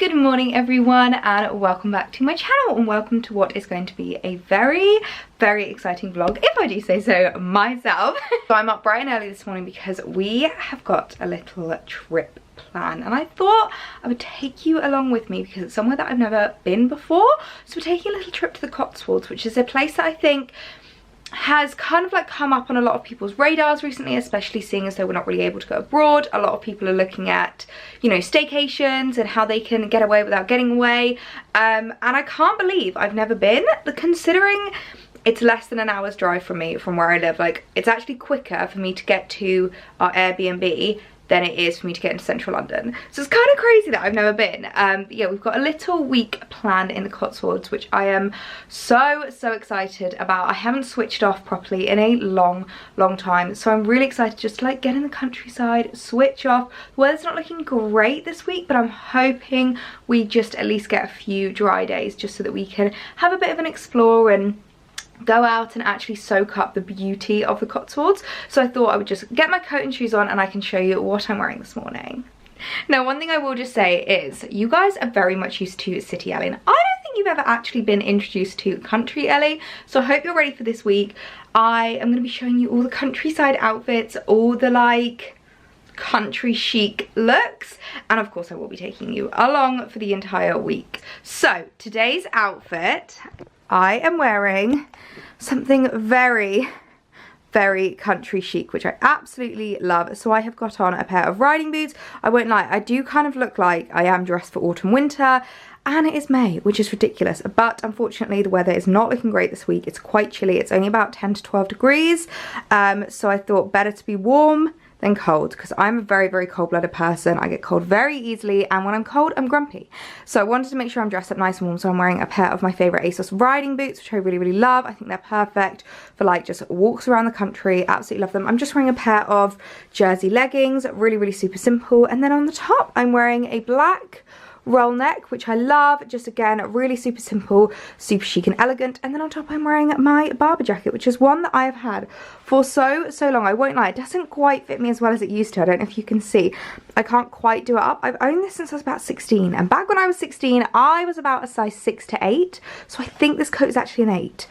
Good morning everyone and welcome back to my channel and welcome to what is going to be a very exciting vlog, if I do say so myself. So I'm up bright and early this morning because we have got a little trip planned and I thought I would take you along with me because it's somewhere that I've never been before. So we're taking a little trip to the Cotswolds, which is a place that I think has kind of like come up on a lot of people's radars recently, especially seeing as though we're not really able to go abroad. A lot of people are looking at, you know, staycations and how they can get away without getting away, and I can't believe I've never been, considering it's less than an hour's drive from me, from where I live. Like, it's actually quicker for me to get to our Airbnb than it is for me to get into central London. So it's kind of crazy that I've never been. But yeah, we've got a little week planned in the Cotswolds, which I am so excited about. I haven't switched off properly in a long time, so I'm really excited just to like get in the countryside, switch off. The weather's not looking great this week, but I'm hoping we just at least get a few dry days just so that we can have a bit of an explore and go out and actually soak up the beauty of the Cotswolds. So I thought I would just get my coat and shoes on and I can show you what I'm wearing this morning. Now, one thing I will just say is you guys are very much used to CityElliee, and I don't think you've ever actually been introduced to CountryElliee, so I hope you're ready for this week. I am going to be showing you all the countryside outfits, all the like country chic looks, and of course I will be taking you along for the entire week. So today's outfit, I am wearing something very country chic, which I absolutely love. So I have got on a pair of riding boots. I won't lie, I do kind of look like I am dressed for autumn winter, and it is May, which is ridiculous, but unfortunately the weather is not looking great this week. It's quite chilly. It's only about 10 to 12 degrees, so I thought better to be warm than cold, because I'm a very cold-blooded person. I get cold very easily, and when I'm cold I'm grumpy. So I wanted to make sure I'm dressed up nice and warm, so I'm wearing a pair of my favourite ASOS riding boots, which I really love. I think they're perfect for like just walks around the country. Absolutely love them. I'm just wearing a pair of jersey leggings, really super simple, and then on the top I'm wearing a black roll neck, which I love. Just again, really super simple, super chic and elegant. And then on top I'm wearing my Barber jacket, which is one that I have had for so long. I won't lie, it doesn't quite fit me as well as it used to. I don't know if you can see, I can't quite do it up. I've owned this since I was about 16, and back when I was 16 I was about a size 6 to 8, so I think this coat is actually an 8.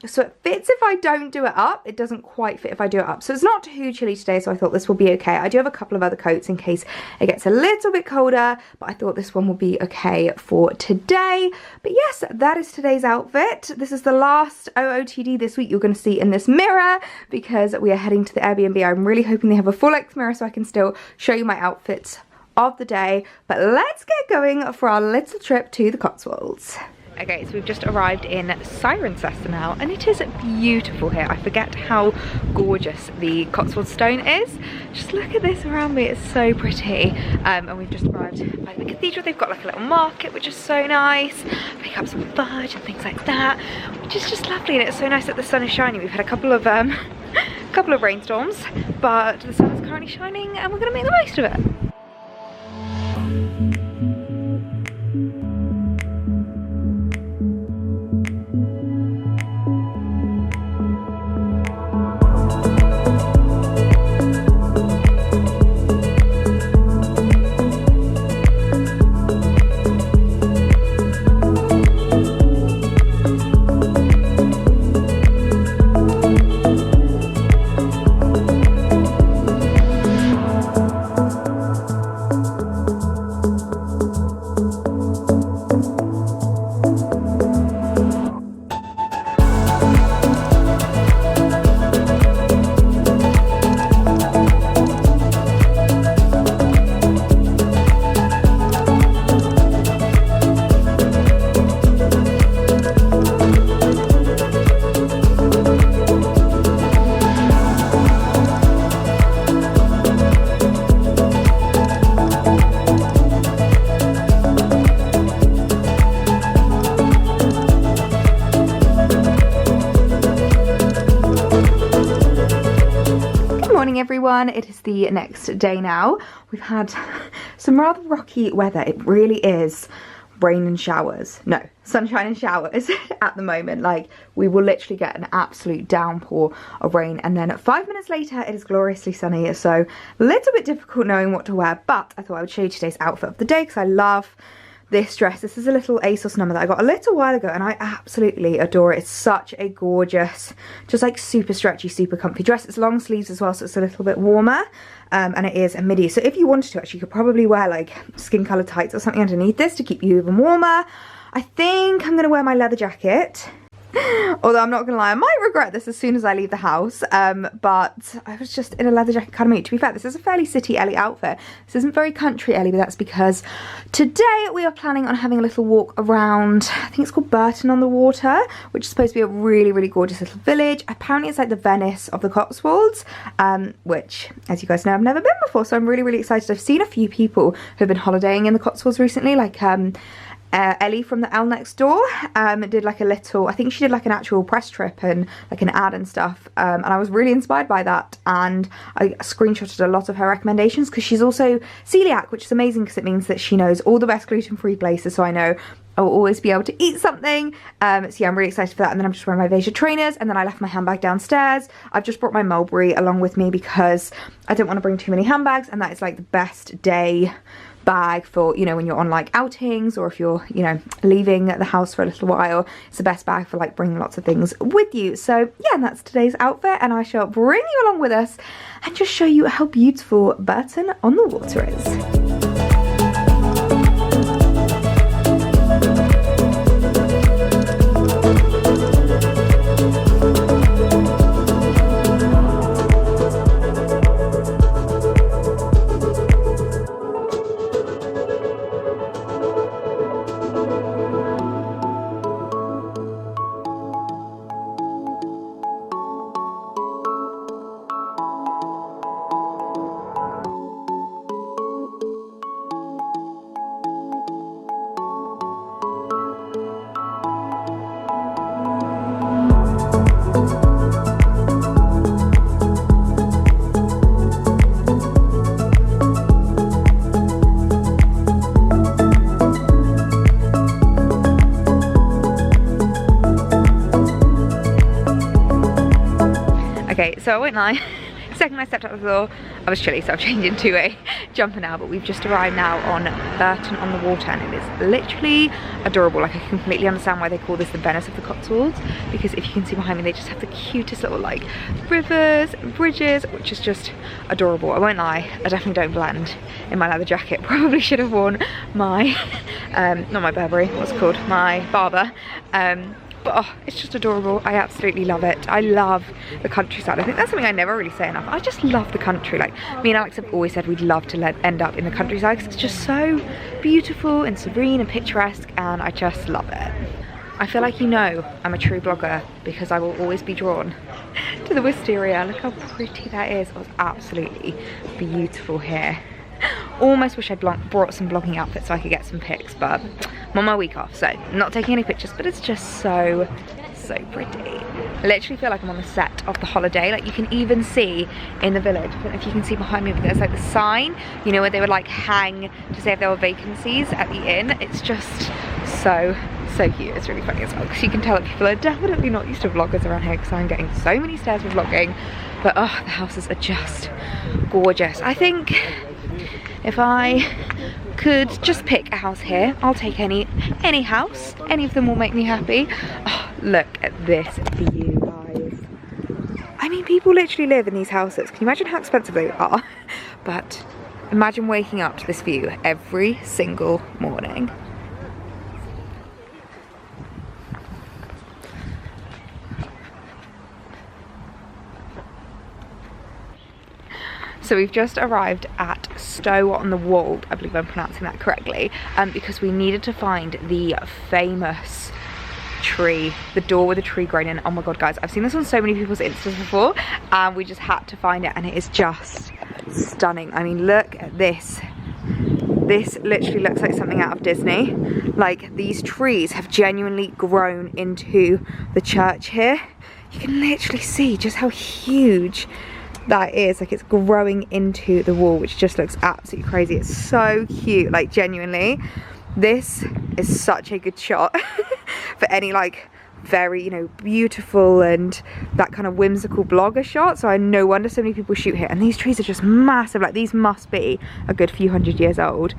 So it fits if I don't do it up. It doesn't quite fit if I do it up, so it's not too chilly today, so I thought this will be okay. I do have a couple of other coats in case it gets a little bit colder, but I thought this one will be okay for today. But yes, that is today's outfit. This is the last OOTD this week you're going to see in this mirror, because we are heading to the Airbnb. I'm really hoping they have a full-length mirror so I can still show you my outfits of the day. But let's get going for our little trip to the Cotswolds. Okay, so we've just arrived in Cirencester now, and it is beautiful here. I forget how gorgeous the Cotswold stone is. Just look at this around me, it's so pretty. And we've just arrived by the cathedral. They've got like a little market, which is so nice. Pick up some fudge and things like that, which is just lovely, and it's so nice that the sun is shining. We've had a couple of rainstorms, but the sun is currently shining and we're gonna make the most of it. Everyone, it is the next day now. We've had some rather rocky weather. It really is rain and showers. No, sunshine and showers at the moment. Like, we will literally get an absolute downpour of rain, and then 5 minutes later it is gloriously sunny. So a little bit difficult knowing what to wear, but I thought I would show you today's outfit of the day because I love this dress. This is a little ASOS number that I got a little while ago and I absolutely adore it. It's such a gorgeous, just like super stretchy, super comfy dress. It's long sleeves as well, so it's a little bit warmer, and it is a midi. So if you wanted to, actually, you could probably wear like skin colour tights or something underneath this to keep you even warmer. I think I'm going to wear my leather jacket. Although I'm not gonna lie, I might regret this as soon as I leave the house, but I was just in a leather jacket kind of mood. To be fair, this is a fairly city Ellie outfit. This isn't very country Ellie, but that's because today we are planning on having a little walk around, I think it's called Bourton-on-the-Water, which is supposed to be a really, really gorgeous little village. Apparently it's like the Venice of the Cotswolds, which, as you guys know, I've never been before, so I'm really, really excited. I've seen a few people who have been holidaying in the Cotswolds recently, like Ellie from the L Next Door did like a little, I think she did like an actual press trip and like an ad and stuff, and I was really inspired by that, and I screenshotted a lot of her recommendations because she's also celiac, which is amazing because it means that she knows all the best gluten-free places, so I know I'll always be able to eat something. So yeah, I'm really excited for that. And then I'm just wearing my Veja trainers, and then I left my handbag downstairs. I've just brought my Mulberry along with me because I don't want to bring too many handbags, and that is like the best day bag for, you know, when you're on like outings, or if you're, you know, leaving the house for a little while. It's the best bag for like bringing lots of things with you. So yeah, and that's today's outfit, and I shall bring you along with us and just show you how beautiful Bourton-on-the-Water is. Okay, so I won't lie, the second I stepped out of the door, I was chilly, so I've changed into a jumper now, but we've just arrived now on Bourton-on-the-Water, and it is literally adorable. Like, I completely understand why they call this the Venice of the Cotswolds, because if you can see behind me, they just have the cutest little like rivers and bridges, which is just adorable. I won't lie, I definitely don't blend in my leather jacket. Probably should have worn my, not my Burberry, what's it called, my Barber. But oh, it's just adorable. I absolutely love it. I love the countryside. I think that's something I never really say enough. I just love the country. Like, me and Alex have always said we'd love to end up in the countryside because it's just so beautiful and serene and picturesque, and I just love it. I feel like, you know, I'm a true blogger because I will always be drawn to the Wisteria. Look how pretty that is. It was absolutely beautiful here. Almost wish I'd brought some vlogging outfits so I could get some pics, but I'm on my week off, so I'm not taking any pictures, but it's just so pretty. I literally feel like I'm on the set of the holiday. Like, you can even see in the village, I don't know if you can see behind me, but there's like the sign, you know, where they would like hang to say if there were vacancies at the inn. It's just so cute. It's really funny as well because you can tell that people are definitely not used to vloggers around here because I'm getting so many stares for vlogging, but oh, the houses are just gorgeous. I think if I could just pick a house here, I'll take any house. Any of them will make me happy. Oh, look at this view, guys. I mean, people literally live in these houses. Can you imagine how expensive they are? But imagine waking up to this view every single morning. So we've just arrived at Stow-on-the-Wold, I believe I'm pronouncing that correctly, because we needed to find the famous tree, the door with the tree grown in. Oh my god, guys, I've seen this on so many people's Instas before, and we just had to find it, and it is just stunning. I mean, look at this. This literally looks like something out of Disney. Like, these trees have genuinely grown into the church here. You can literally see just how huge that is. Like, it's growing into the wall, which just looks absolutely crazy. It's so cute, like, genuinely. This is such a good shot for any like very, you know, beautiful and that kind of whimsical blogger shot. So no wonder so many people shoot here. And these trees are just massive. Like, these must be a good few hundred years old.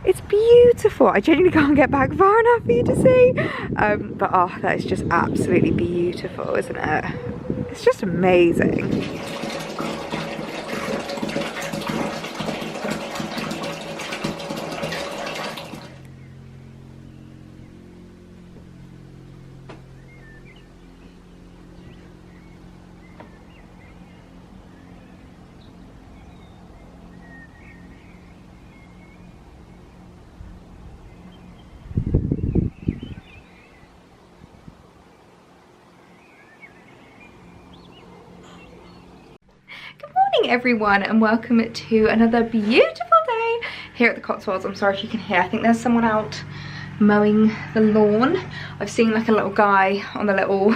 It's beautiful. I genuinely can't get back far enough for you to see. But oh, that is just absolutely beautiful, isn't it? It's just amazing. Everyone, and welcome to another beautiful day here at the Cotswolds. I'm sorry if you can hear, I think there's someone out mowing the lawn. I've seen like a little guy on the little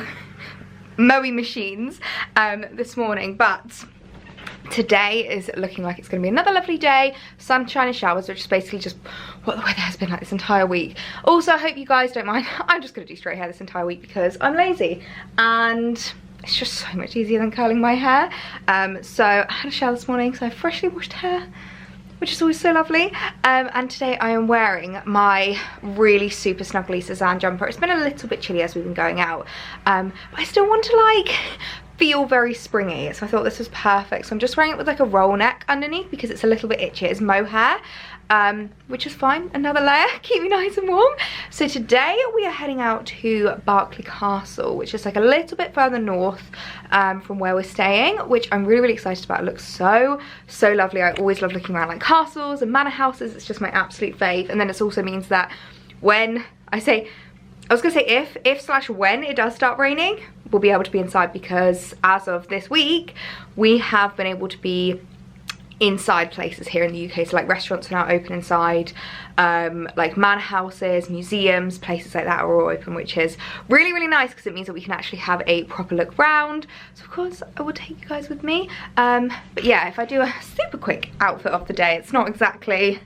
mowing machines this morning, but today is looking like it's going to be another lovely day. Sunshine and showers, which is basically just what the weather has been like this entire week. Also, I hope you guys don't mind, I'm just going to do straight hair this entire week because I'm lazy and it's just so much easier than curling my hair. So I had a shower this morning, so I freshly washed hair, which is always so lovely. And today I am wearing my really super snuggly Suzanne jumper. It's been a little bit chilly as we've been going out, but I still want to like feel very springy, so I thought this was perfect. So I'm just wearing it with like a roll neck underneath because it's a little bit itchy. It's mohair, which is fine. Another layer, keep me nice and warm. So today we are heading out to Berkeley Castle, which is like a little bit further north from where we're staying, which I'm really, really excited about. It looks so, so lovely. I always love looking around like castles and manor houses. It's just my absolute fave. And then it also means that when I was gonna say if/when it does start raining, we'll be able to be inside, because as of this week, we have been able to be inside places here in the UK. So like restaurants are now open inside, like manor houses, museums, places like that are all open, which is really, really nice because it means that we can actually have a proper look round. So of course I will take you guys with me. But yeah, if I do a super quick outfit of the day, it's not exactly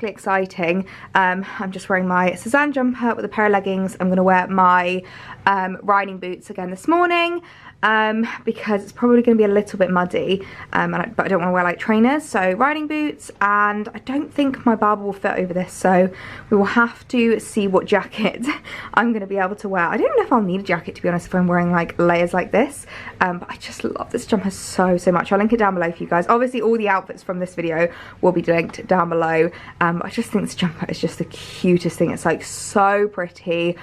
exciting. I'm just wearing my Suzanne jumper with a pair of leggings. I'm gonna wear my riding boots again this morning, because it's probably going to be a little bit muddy, but I don't want to wear like trainers, so riding boots. And I don't think my barber will fit over this, so we will have to see what jacket I'm going to be able to wear. I don't know if I'll need a jacket, to be honest, if I'm wearing like layers like this, but I just love this jumper so, so much. I'll link it down below for you guys. Obviously all the outfits from this video will be linked down below. I just think this jumper is just the cutest thing. It's like so pretty,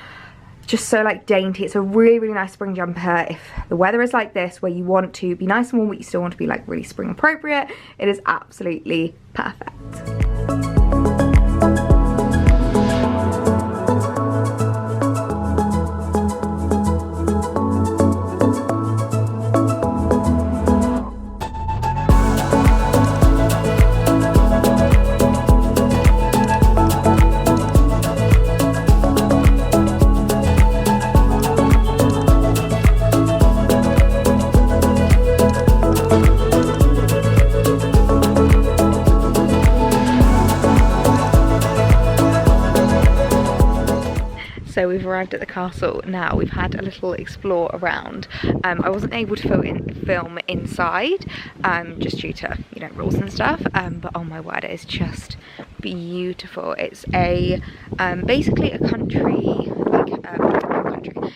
just so like dainty. It's a really, really nice spring jumper. If the weather is like this, where you want to be nice and warm but you still want to be like really spring appropriate, it is absolutely perfect. So we've arrived at the castle now. We've had a little explore around. I wasn't able to film inside, just due to, you know, rules and stuff. But oh my word, it is just beautiful. It's a basically a country,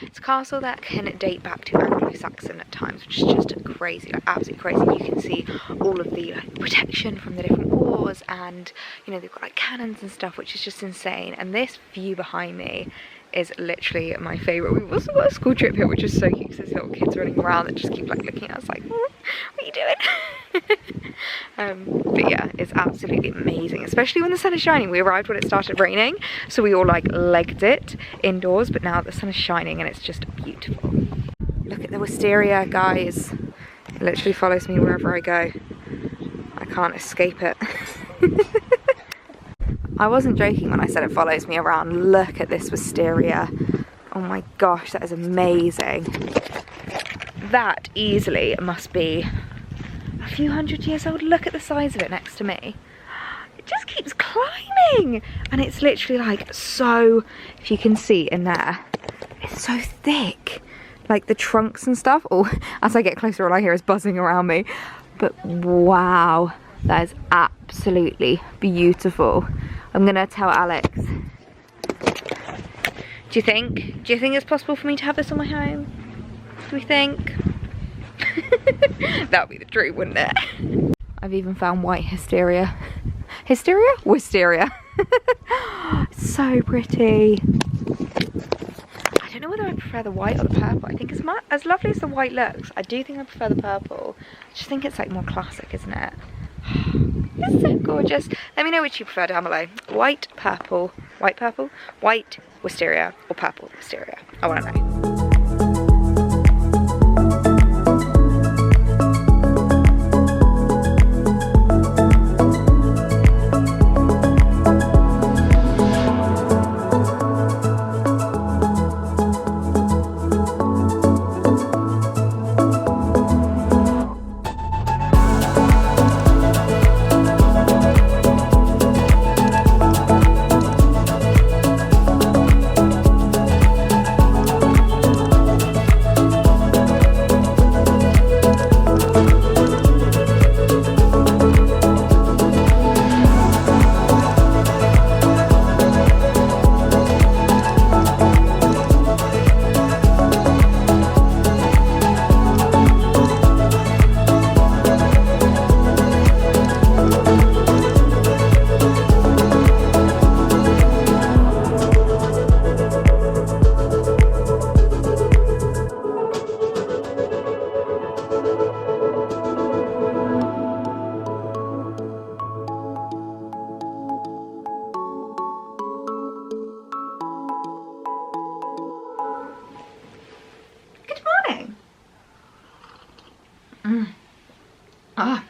it's a castle that can date back to Anglo-Saxon at times, which is just crazy, like absolutely crazy. You can see all of the like protection from the different wars, and you know, they've got like cannons and stuff, which is just insane. And this view behind me is literally my favourite. We've also got a school trip here, which is so cute because there's little kids running around that just keep like looking at us like, what are you doing? But yeah, it's absolutely amazing, especially when the sun is shining. We arrived when it started raining, so we all like legged it indoors, but now the sun is shining and it's just beautiful. Look at the wisteria, guys. It literally follows me wherever I go. I can't escape it. I wasn't joking when I said it follows me around. Look at this wisteria. Oh my gosh, that is amazing. That easily must be a few hundred years old. Look at the size of it next to me. it just keeps climbing. And it's literally like so, if you can see in there, it's so thick. Like the trunks and stuff. Oh, as I get closer, all I hear is buzzing around me. But wow, that is absolutely beautiful. I'm gonna tell Alex. Do you think it's possible for me to have this on my home? Do we think? That would be the dream, wouldn't it? I've even found white Hysteria. Hysteria? Wisteria. So pretty. I don't know whether I prefer the white or the purple. I think it's as lovely as the white looks. I do think I prefer the purple. I just think it's like more classic, isn't it? It's so gorgeous. Let me know which you prefer down below. White, purple, white Wisteria, or purple Wisteria. I want to know.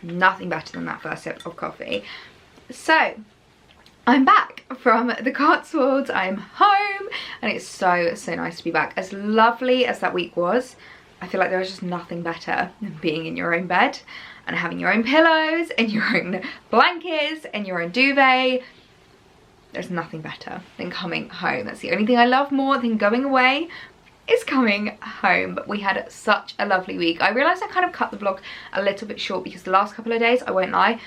Nothing better than that first sip of coffee. So I'm back from the Cotswolds. I'm home and it's so nice to be back. As lovely as that week was, I feel like there is just nothing better than being in your own bed and having your own pillows and your own blankets and your own duvet. There's nothing better than coming home. That's the only thing I love more than going away is coming home. But we had such a lovely week. I realised I kind of cut the vlog a little bit short because the last couple of days, I won't lie,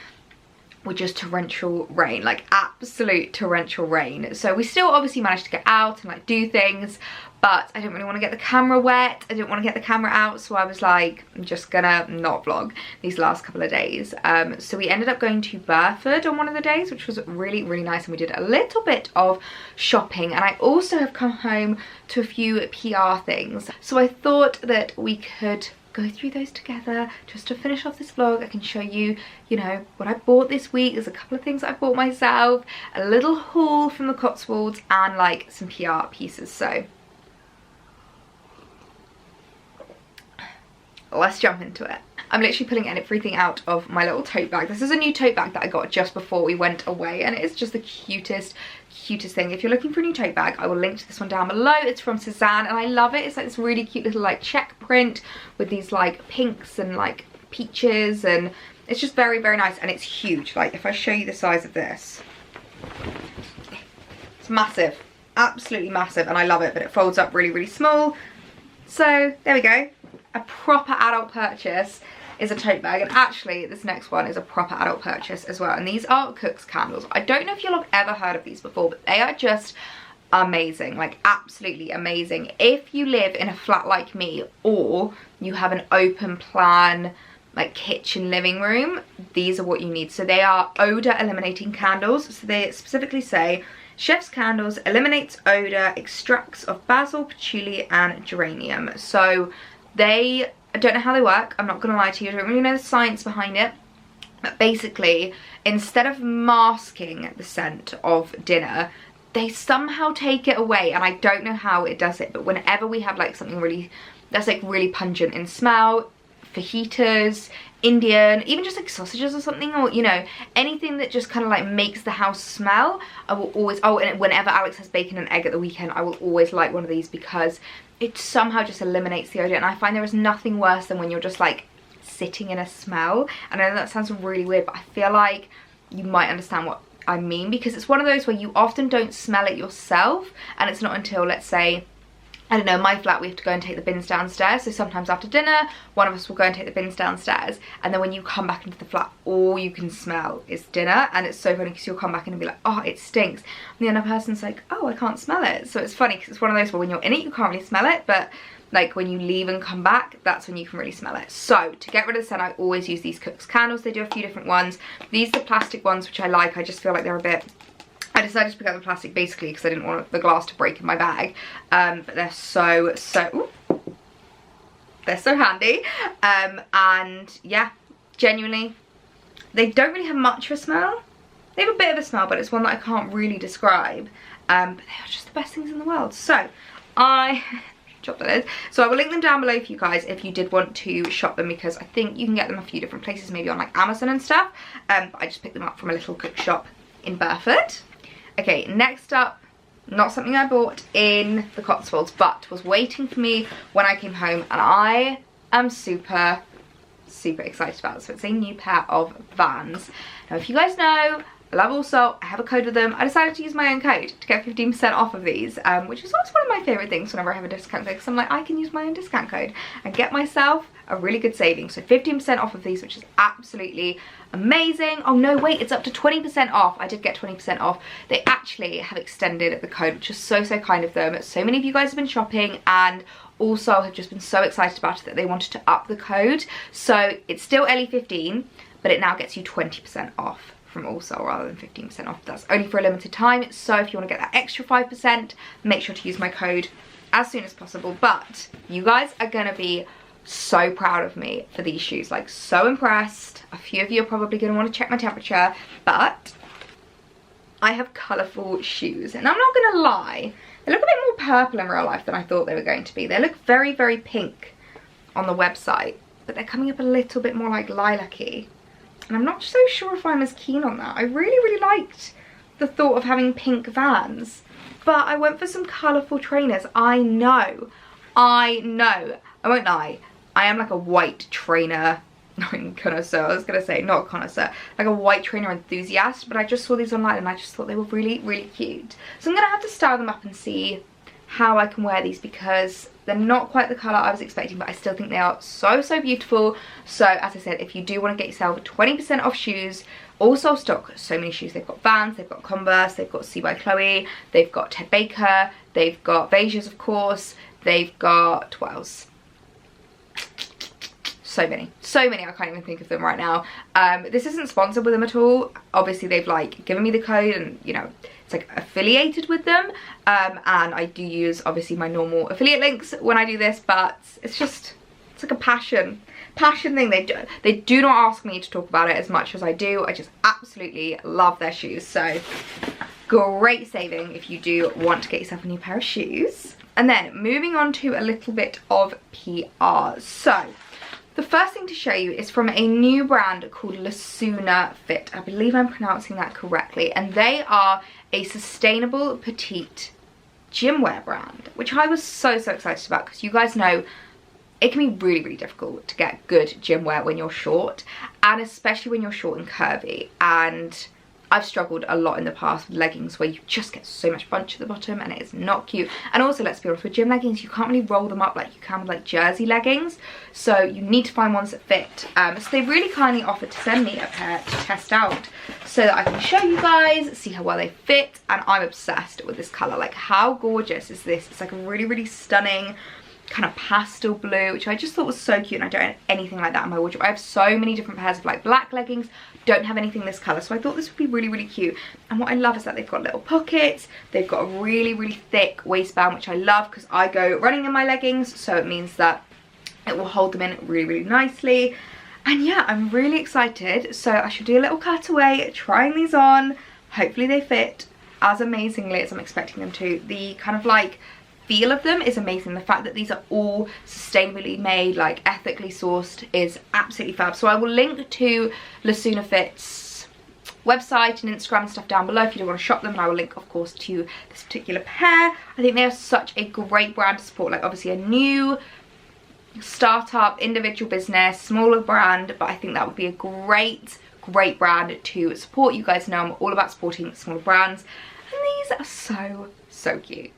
were just torrential rain, like absolute torrential rain. So we still obviously managed to get out and like do things, but I didn't really want to get the camera wet. I didn't want to get the camera out, so I was like, I'm just gonna not vlog these last couple of days. So we ended up going to Burford on one of the days, which was really nice, and we did a little bit of shopping. And I also have come home to a few PR things, so I thought that we could go through those together just to finish off this vlog. I can show you, you know, what I bought this week. There's a couple of things I bought myself, a little haul from the Cotswolds, and like some PR pieces. So let's jump into it. I'm literally pulling everything out of my little tote bag. This is a new tote bag that I got just before we went away, and it's just the cutest thing. If you're looking for a new tote bag, I will link to this one down below. It's from Suzanne and I love it. It's like this really cute little like check print with these like pinks and like peaches, and it's just very nice, and it's huge. Like if I show you the size of this, it's massive, absolutely massive, and I love it. But it folds up really small. So there we go. A proper adult purchase is a tote bag, and actually this next one is a proper adult purchase as well. And these are Cook's candles. I don't know if you'll have ever heard of these before, but they are just amazing, like absolutely amazing. If you live in a flat like me, or you have an open plan like kitchen living room, these are what you need. So they are odor eliminating candles. So they specifically say chef's candles eliminates odor, extracts of basil, patchouli and geranium. So I don't know how they work, I'm not gonna lie to you, I don't really know the science behind it, but basically instead of masking the scent of dinner, they somehow take it away, and I don't know how it does it. But whenever we have like something really that's like really pungent in smell, fajitas, Indian, even just like sausages or something, or you know, anything that just kind of like makes the house smell, I will always, oh, and whenever Alex has bacon and egg at the weekend, I will always light one of these because it somehow just eliminates the odor. And I find there is nothing worse than when you're just like sitting in a smell. And I know that sounds really weird, but I feel like you might understand what I mean, because it's one of those where you often don't smell it yourself, and it's not until, let's say, I don't know, my flat, we have to go and take the bins downstairs, so sometimes after dinner one of us will go and take the bins downstairs, and then when you come back into the flat all you can smell is dinner. And it's so funny because you'll come back in and be like, oh, it stinks, and the other person's like, oh, I can't smell it. So it's funny because it's one of those where when you're in it you can't really smell it, but like when you leave and come back, that's when you can really smell it. So to get rid of the scent, I always use these Cook's candles. They do a few different ones. These are the plastic ones, which I like. I just feel like they're a bit, I decided to pick up the plastic basically because I didn't want the glass to break in my bag, but they're so they're so handy, and yeah, genuinely, they don't really have much of a smell. They have a bit of a smell, but it's one that I can't really describe, but they are just the best things in the world. So I drop that in. So I will link them down below for you guys if you did want to shop them, because I think you can get them a few different places, maybe on like Amazon and stuff, but I just picked them up from a little cook shop in Burford. Okay, next up, not something I bought in the Cotswolds, but was waiting for me when I came home, and I am super excited about it. So it's a new pair of Vans. Now, if you guys know, I love Also, I have a code with them. I decided to use my own code to get 15% off of these, which is always one of my favourite things whenever I have a discount code, because I'm like, I can use my own discount code and get myself a really good saving. So 15% off of these, which is absolutely amazing. Oh no, wait, it's up to 20% off. I did get 20% off. They actually have extended the code, which is so kind of them. So many of you guys have been shopping and also have just been so excited about it that they wanted to up the code. So it's still Ellie15, but it now gets you 20% off from Also rather than 15% off. That's only for a limited time, so if you want to get that extra 5%, make sure to use my code as soon as possible. But you guys are gonna be so proud of me for these shoes, like so impressed. A few of you are probably going to want to check my temperature, but I have colourful shoes, and I'm not going to lie, they look a bit more purple in real life than I thought they were going to be. They look very pink on the website, but they're coming up a little bit more like lilac-y, and I'm not so sure if I'm as keen on that. I really liked the thought of having pink Vans, but I went for some colourful trainers. I know, I won't lie, I am like a white trainer connoisseur. I was gonna say not connoisseur, like a white trainer enthusiast, but I just saw these online and I just thought they were really cute. So I'm gonna have to style them up and see how I can wear these, because they're not quite the colour I was expecting, but I still think they are so beautiful. So as I said, if you do want to get yourself 20% off shoes, Also stock so many shoes. They've got Vans, they've got Converse, they've got C by Chloe, they've got Ted Baker, they've got Vejas, of course, they've got, what else? So many, I can't even think of them right now. This isn't sponsored with them at all. Obviously they've like given me the code, and you know, it's like affiliated with them, and I do use obviously my normal affiliate links when I do this, but it's like a passion thing. They do not ask me to talk about it as much as I do. I just absolutely love their shoes. So great saving if you do want to get yourself a new pair of shoes. And then moving on to a little bit of PR. So the first thing to show you is from a new brand called Lasuna Fit. I believe I'm pronouncing that correctly. And they are a sustainable petite gym wear brand, which I was so excited about, because you guys know it can be really difficult to get good gym wear when you're short, and especially when you're short and curvy. And I've struggled a lot in the past with leggings where you just get so much bunch at the bottom and it is not cute. And also, let's be honest, with gym leggings you can't really roll them up like you can with like jersey leggings, so you need to find ones that fit. So they really kindly offered to send me a pair to test out so that I can show you guys, see how well they fit. And I'm obsessed with this colour. Like, how gorgeous is this? It's like a really stunning kind of pastel blue, which I just thought was so cute, and I don't have anything like that in my wardrobe. I have so many different pairs of like black leggings, don't have anything this colour, so I thought this would be really cute. And what I love is that they've got little pockets, they've got a really thick waistband, which I love because I go running in my leggings, so it means that it will hold them in really nicely. And yeah, I'm really excited, so I should do a little cutaway trying these on. Hopefully they fit as amazingly as I'm expecting them to. The kind of like feel of them is amazing. The fact that these are all sustainably made, like ethically sourced, is absolutely fab. So I will link to Lasuna Fit's website and Instagram and stuff down below if you do want to shop them, and I will link of course to this particular pair. I think they are such a great brand to support, like obviously a new startup, individual business, smaller brand, but I think that would be a great great brand to support. You guys know I'm all about supporting smaller brands, and these are so, so cute.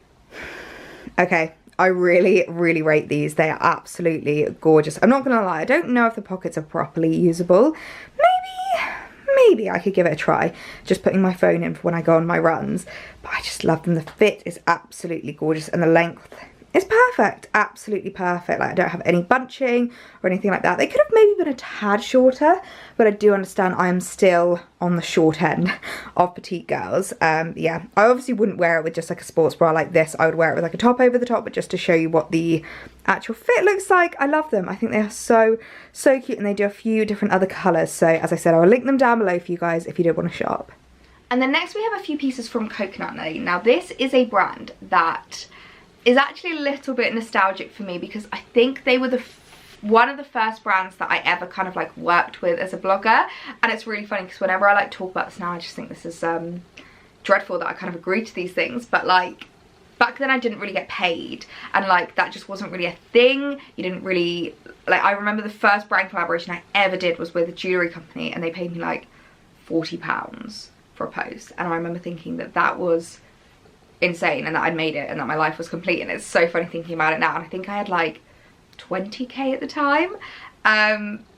Okay, I really, really rate these. They are absolutely gorgeous. I'm not gonna lie, I don't know if the pockets are properly usable. Maybe I could give it a try, just putting my phone in for when I go on my runs. But I just love them. The fit is absolutely gorgeous, and the length is perfect, absolutely perfect. Like, I don't have any bunching or anything like that. They could have maybe been a tad shorter, but I do understand I am still on the short end of petite girls. Yeah, I obviously wouldn't wear it with just like a sports bra like this. I would wear it with like a top over the top, but just to show you what the actual fit looks like. I love them. I think they are so, so cute, and they do a few different other colours. So as I said, I will link them down below for you guys if you do want to shop. And then next we have a few pieces from COTSWOLDS. Now this is a brand that is actually a little bit nostalgic for me, because I think they were one of the first brands that I ever kind of like worked with as a blogger. And it's really funny because whenever I like talk about this now, I just think this is dreadful that I kind of agree to these things. But like, back then I didn't really get paid, and like that just wasn't really a thing. You didn't really, like, I remember the first brand collaboration I ever did was with a jewellery company, and they paid me like £40 for a post. And I remember thinking that that was insane, and that I'd made it, and that my life was complete. And it's so funny thinking about it now, and I think I had like 20k at the time.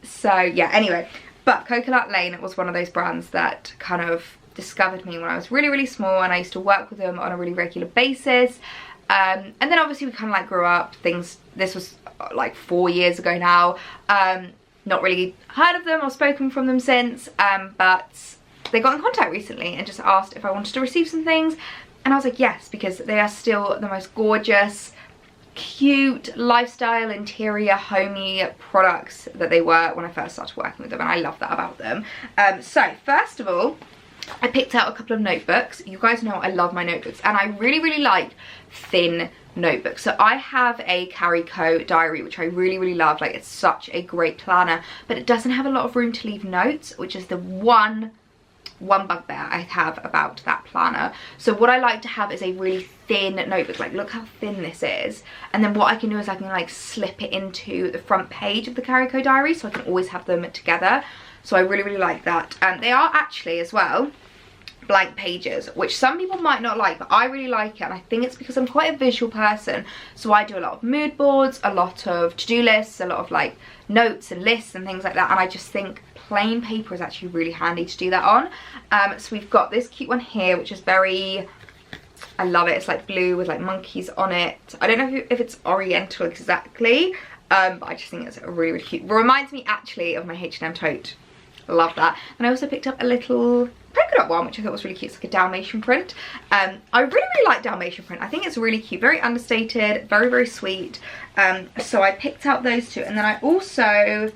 So yeah, anyway, but COTSWOLDS was one of those brands that kind of discovered me when I was really, really small, and I used to work with them on a really regular basis. And then obviously we kind of like grew up, things, this was like 4 years ago now. Not really heard of them or spoken from them since, but they got in contact recently and just asked if I wanted to receive some things. And I was like, yes, because they are still the most gorgeous, cute, lifestyle, interior, homey products that they were when I first started working with them, and I love that about them. So first of all, I picked out a couple of notebooks. You guys know I love my notebooks, and I really, really like thin notebooks. So I have a Carico diary, which I really, really love. Like, it's such a great planner, but it doesn't have a lot of room to leave notes, which is the one bugbear I have about that planner. So what I like to have is a really thin notebook. Like, look how thin this is. And then what I can do is I can like slip it into the front page of the Carico diary, so I can always have them together. So I really, really like that. And they are actually as well blank pages, which some people might not like, but I really like it. And I think it's because I'm quite a visual person, so I do a lot of mood boards, a lot of to-do lists, a lot of like notes and lists and things like that, and I just think plain paper is actually really handy to do that on. So we've got this cute one here, which is very, I love it. It's like blue with like monkeys on it. I don't know if it's oriental exactly, but I just think it's really, really cute. It reminds me actually of my H&M tote. Love that. And I also picked up a little polka dot one, which I thought was really cute. It's like a Dalmatian print. I really, really like Dalmatian print. I think it's really cute, very understated, very, very sweet. So I picked out those two, and then I also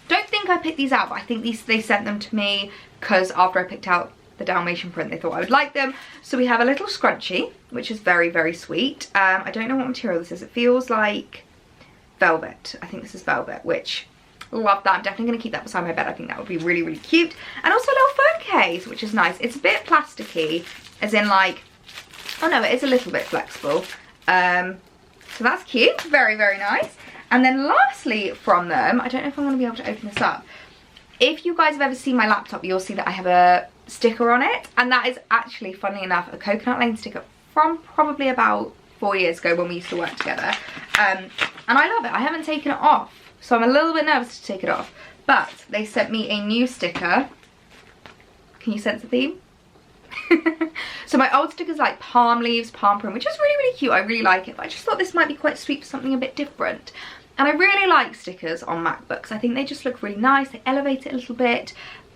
don't think I picked these out, but I think they sent them to me because after I picked out the Dalmatian print, they thought I would like them. So we have a little scrunchie, which is very, very sweet. I don't know what material this is. It feels like velvet. I think this is velvet, which, love that. I'm definitely going to keep that beside my bed. I think that would be really, really cute. And also a little phone case, which is nice. It's a bit plasticky, as in like, oh no, it is a little bit flexible. So that's cute. Very, very nice. And then lastly from them, I don't know if I'm going to be able to open this up. If you guys have ever seen my laptop, you'll see that I have a sticker on it. And that is actually, funnily enough, a Coconut sticker from probably about 4 years ago when we used to work together. And I love it. I haven't taken it off, so I'm a little bit nervous to take it off. But they sent me a new sticker. Can you sense the theme? So my old sticker's like palm leaves, palm print, which is really, really cute. I really like it. But I just thought this might be quite sweet for something a bit different. And I really like stickers on MacBooks. I think they just look really nice. They elevate it a little bit.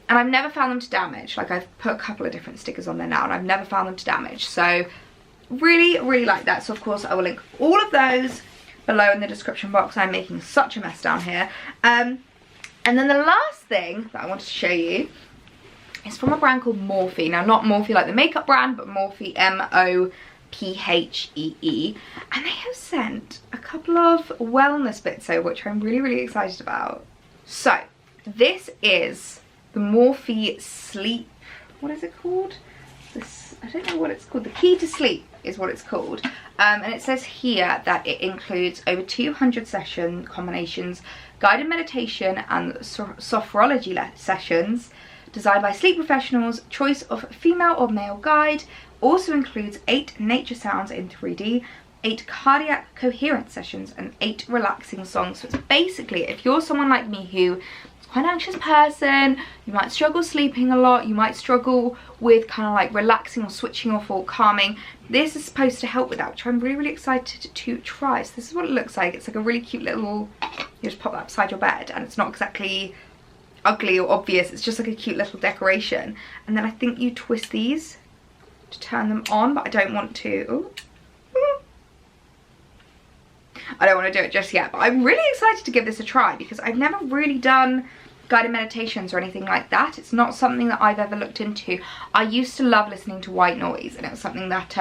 And I've never found them to damage. Like, I've put a couple of different stickers on there now, and I've never found them to damage. So really, really like that. So of course I will link all of those below in the description box. I'm making such a mess down here. And then the last thing that I wanted to show you is from a brand called Morphe. Now, not Morphe like the makeup brand, but Morphe, M-O-P-H-E-E. And they have sent a couple of wellness bits over, which I'm really, really excited about. So this is the Morphe Sleep, what is it called? I don't know what it's called. The Key to Sleep is what it's called. And it says here that it includes over 200 session combinations, guided meditation and sophrology sessions designed by sleep professionals, choice of female or male guide, also includes 8 nature sounds in 3D, 8 cardiac coherence sessions and 8 relaxing songs. So it's basically, if you're someone like me who is quite an anxious person, you might struggle sleeping a lot, you might struggle with kind of like relaxing or switching off or calming, this is supposed to help with that, which I'm really, really excited to try. So this is what it looks like. It's like a really cute little, you just pop that beside your bed, and it's not exactly ugly or obvious, it's just like a cute little decoration. And then I think you twist these to turn them on, but I don't want to. Ooh. I don't want to do it just yet, but I'm really excited to give this a try because I've never really done guided meditations or anything like that. It's not something that I've ever looked into. I used to love listening to white noise, and it was something that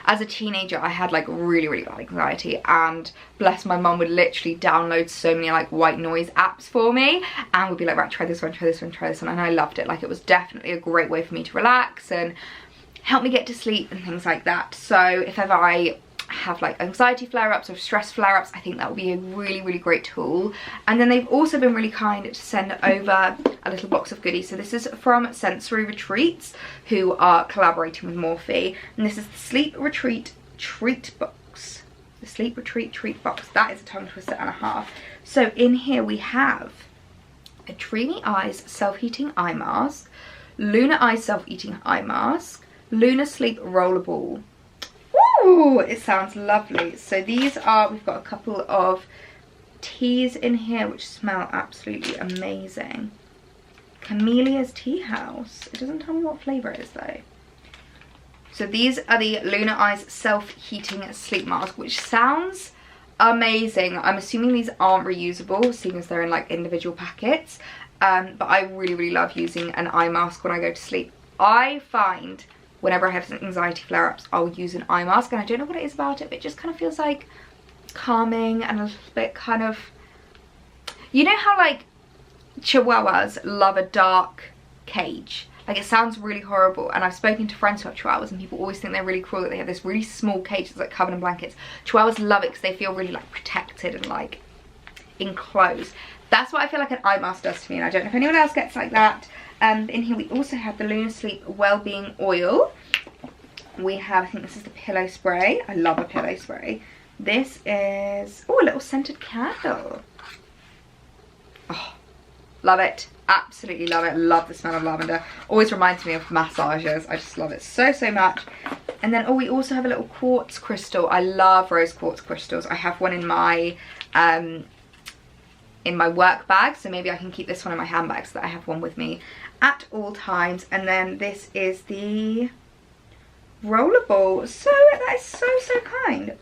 as a teenager I had like really, really bad anxiety, and bless my mum would literally download so many like white noise apps for me and would be like, right, try this one, try this one, try this one, and I loved it. Like, it was definitely a great way for me to relax and help me get to sleep and things like that. So if ever I have like anxiety flare-ups or stress flare-ups, I think that would be a really, really great tool. And then they've also been really kind to send over a little box of goodies. So this is from Sensory Retreats, who are collaborating with Morphe, and this is the Sleep Retreat Treat Box. The Sleep Retreat Treat Box. That is a tongue twister and a half. So in here we have a Dreamy Eyes Self-Heating Eye Mask, Lunar Eyes Self-Heating Eye Mask, Lunar Sleep Rollerball. Ooh, it sounds lovely. So these are, we've got a couple of teas in here which smell absolutely amazing. Camellia's Tea House. It doesn't tell me what flavour it is though. So these are the Lunar Eyes Self-Heating Sleep Mask, which sounds amazing. I'm assuming these aren't reusable, seeing as they're in like individual packets. But I really, really love using an eye mask when I go to sleep. I find whenever I have some anxiety flare-ups, I'll use an eye mask, and I don't know what it is about it, but it just kind of feels like calming and a little bit kind of, you know how like chihuahuas love a dark cage? Like, it sounds really horrible, and I've spoken to friends who have chihuahuas and people always think they're really cruel that they have this really small cage that's like covered in blankets. Chihuahuas love it because they feel really like protected and like enclosed. That's what I feel like an eye mask does to me, and I don't know if anyone else gets like that. In here we also have the Lunar Sleep Wellbeing Oil. We have, I think this is the pillow spray. I love a pillow spray. This is, oh, a little scented candle. Oh, love it. Absolutely love it. Love the smell of lavender. Always reminds me of massages. I just love it so, so much. And then, oh, we also have a little quartz crystal. I love rose quartz crystals. I have one in my work bag, so maybe I can keep this one in my handbag so that I have one with me at all times. And then this is the rollerball. So that is so, so kind.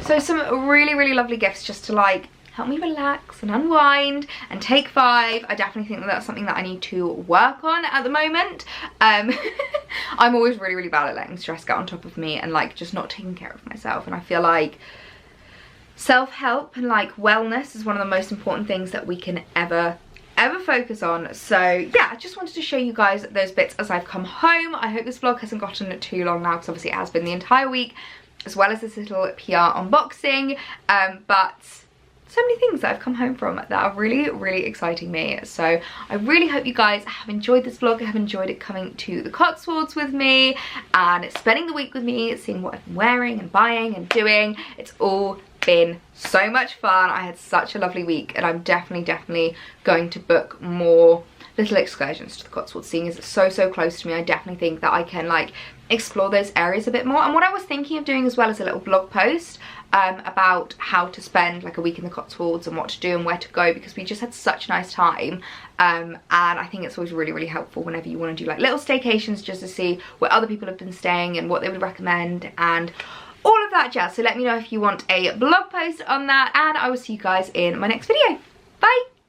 So some really, really lovely gifts just to like help me relax and unwind and take 5. I definitely think that that's something that I need to work on at the moment. I'm always really, really bad at letting stress get on top of me and like just not taking care of myself, and I feel like self-help and like wellness is one of the most important things that we can ever focus on. So yeah, I just wanted to show you guys those bits as I've come home. I hope this vlog hasn't gotten too long now, because obviously it has been the entire week, as well as this little PR unboxing, but so many things that I've come home from that are really, really exciting me. So I really hope you guys have enjoyed this vlog, have enjoyed it coming to the Cotswolds with me and spending the week with me, seeing what I've been wearing and buying and doing. It's all been so much fun. I had such a lovely week, and I'm definitely going to book more little excursions to the Cotswolds, seeing as it's so, so close to me. I definitely think that I can like explore those areas a bit more. And what I was thinking of doing as well is a little blog post about how to spend like a week in the Cotswolds and what to do and where to go, because we just had such a nice time, and I think it's always really, really helpful whenever you want to do like little staycations, just to see where other people have been staying and what they would recommend and all of that jazz. So let me know if you want a blog post on that, and I will see you guys in my next video. Bye!